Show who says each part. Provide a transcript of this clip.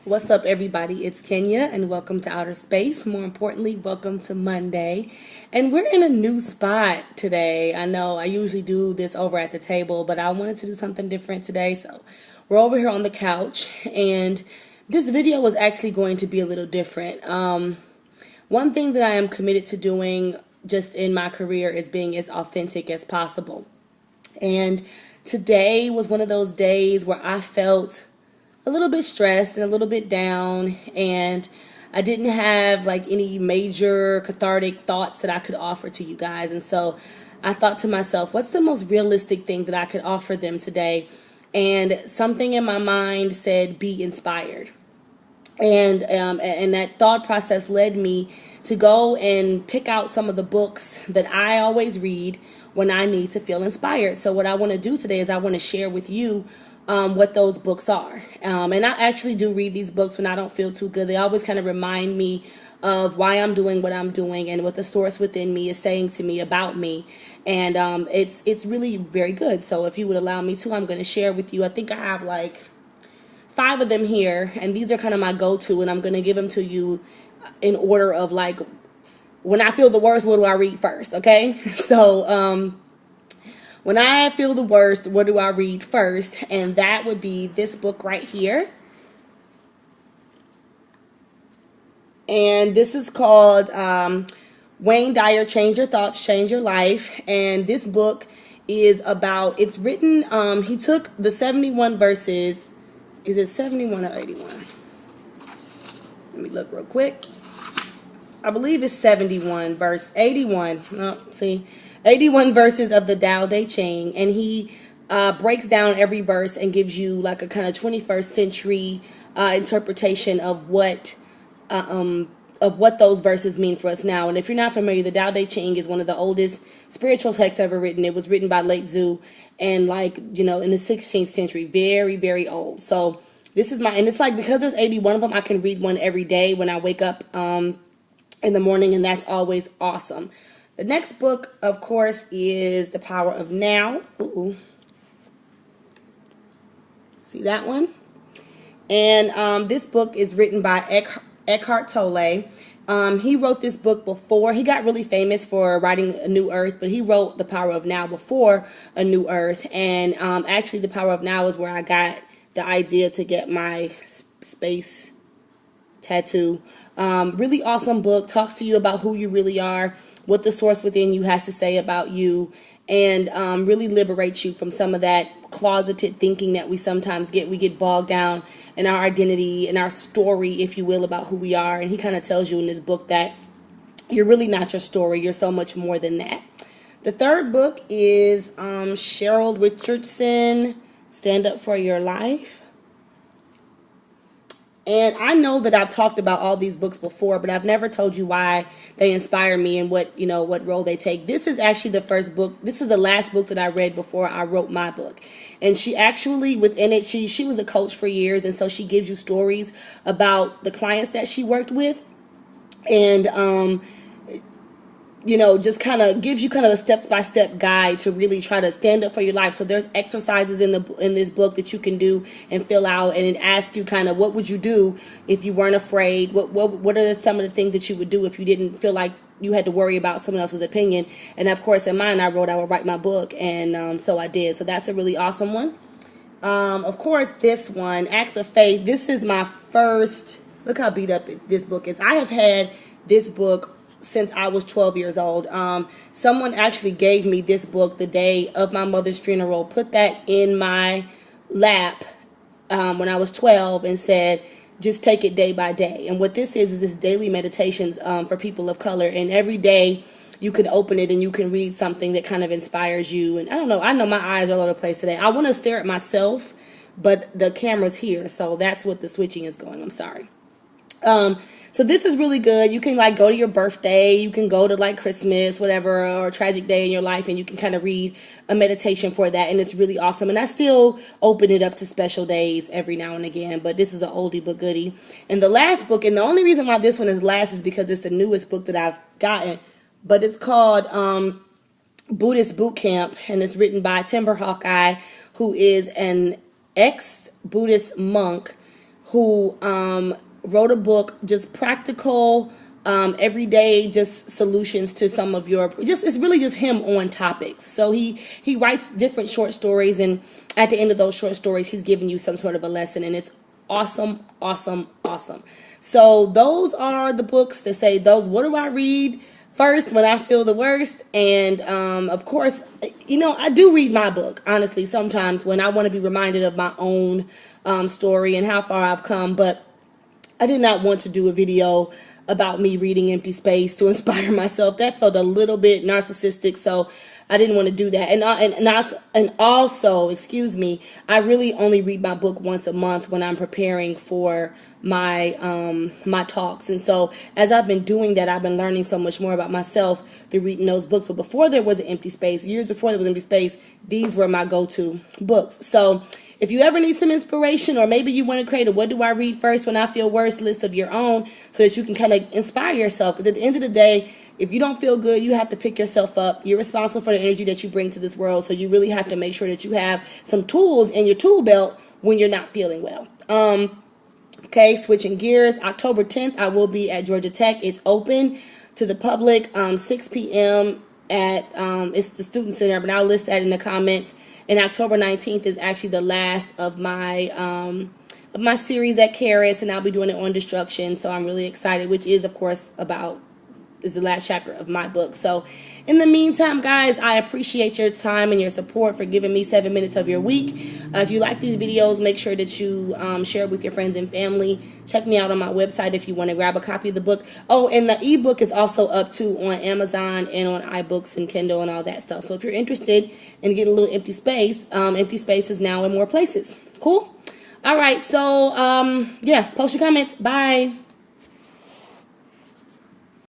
Speaker 1: What's up, everybody? It's Kenya, and welcome to Outer Space. More importantly, welcome to Monday. And we're in a new spot today. I know I usually do this over at the table, but I wanted to do something different today. So we're over here on the couch, and this video was actually going to be a little different. One thing that I am committed to doing just in my career is being as authentic as possible. And today was one of those days where I felt a little bit stressed and a little bit down, and I didn't have like any major cathartic thoughts that I could offer to you guys. And so I thought to myself, what's the most realistic thing that I could offer them today? And something in my mind said, be inspired. And that thought process led me to go and pick out some of the books that I always read when I need to feel inspired. So what I want to do today is I want to share with you what those books are. And I actually do read these books when I don't feel too good. They always kind of remind me of why I'm doing what I'm doing and what the source within me is saying to me about me. And it's really very good. So if you would allow me to, I'm going to share with you. I think I have like 5 of them here, and these are kind of my go-to, and I'm going to give them to you in order of like, when I feel the worst, what do I read first? Okay. So, when I feel the worst, what do I read first? And that would be this book right here. And this is called Wayne Dyer, Change Your Thoughts, Change Your Life. And this book is about, it's written, he took the 71 verses. Is it 71 or 81? Let me look real quick. I believe it's 71 verse 81. Oh, see. 81 verses of the Tao Te Ching, and he breaks down every verse and gives you like a kind of 21st century interpretation of what those verses mean for us now. And if you're not familiar, the Tao Te Ching is one of the oldest spiritual texts ever written. It was written by Late Zhu, and like, you know, in the 16th century, very, very old. So this is and it's like, because there's 81 of them, I can read one every day when I wake up in the morning, and that's always awesome. The next book, of course, is The Power of Now. Ooh. See that one? And this book is written by Eckhart Tolle. He wrote this book before. He got really famous for writing A New Earth, but he wrote The Power of Now before A New Earth. And actually, The Power of Now is where I got the idea to get my space tattoo. Really awesome book. Talks to you about who you really are, what the source within you has to say about you, and really liberates you from some of that closeted thinking that we sometimes get. We get bogged down in our identity and our story, if you will, about who we are. And he kind of tells you in this book that you're really not your story. You're so much more than that. The third book is Cheryl Richardson, Stand Up for Your Life. And I know that I've talked about all these books before, but I've never told you why they inspire me and what role they take. This is actually the first book. This is the last book that I read before I wrote my book. And she actually, within it, she was a coach for years. And so she gives you stories about the clients that she worked with. And, just kind of gives you kind of a step-by-step guide to really try to stand up for your life. So there's exercises in this book that you can do and fill out, and it asks you kind of, what would you do if you weren't afraid? What are some of the things that you would do if you didn't feel like you had to worry about someone else's opinion? And of course, in mine, I wrote I would write my book, and so I did. So that's a really awesome one. Of course, this one, Acts of Faith. This is my first. Look how beat up this book is. I have had this book since I was 12 years old. Someone actually gave me this book the day of my mother's funeral, put that in my lap when I was 12, and said, just take it day by day. And what this is this daily meditations for people of color. And every day you can open it and you can read something that kind of inspires you. And I know my eyes are all over the place today. I want to stare at myself, but the camera's here. So that's what the switching is going. I'm sorry. So this is really good. You can like go to your birthday, you can go to like Christmas, whatever, or a tragic day in your life, and you can kind of read a meditation for that, and it's really awesome. And I still open it up to special days every now and again, but this is an oldie but goodie. And the last book, and the only reason why this one is last is because it's the newest book that I've gotten, but it's called Buddhist Bootcamp, and it's written by Hawkeye, who is an ex-Buddhist monk who wrote a book, just practical, everyday, just solutions to some of your, it's really just him on topics. So he writes different short stories, and at the end of those short stories, he's giving you some sort of a lesson, and it's awesome, awesome, awesome. So those are the books that say those. What do I read first when I feel the worst? And of course, I do read my book, honestly, sometimes when I want to be reminded of my own story and how far I've come. But I did not want to do a video about me reading Empty Space to inspire myself. That felt a little bit narcissistic, so I didn't want to do that. And also, excuse me, I really only read my book once a month when I'm preparing for my my talks. And so as I've been doing that, I've been learning so much more about myself through reading those books. But before there was an Empty Space, years before there was Empty Space, these were my go-to books. So if you ever need some inspiration, or maybe you want to create a what do I read first when I feel worse list of your own, so that you can kind of inspire yourself. Because at the end of the day, if you don't feel good, you have to pick yourself up. You're responsible for the energy that you bring to this world. So you really have to make sure that you have some tools in your tool belt when you're not feeling well. Okay, switching gears. October 10th, I will be at Georgia Tech. It's open to the public, 6 p.m. at it's the Student Center, but I'll list that in the comments. And October 19th is actually the last of my series at Charis, and I'll be doing it on destruction. So I'm really excited, which is, of course, is the last chapter of my book. So in the meantime, guys, I appreciate your time and your support for giving me 7 minutes of your week. If you like these videos, make sure that you share it with your friends and family. Check me out on my website if you want to grab a copy of the book. Oh, and the ebook is also up too on Amazon and on iBooks and Kindle and all that stuff. So if you're interested in getting a little Empty Space, Empty Space is now in more places. Cool? All right, so yeah, post your comments. Bye.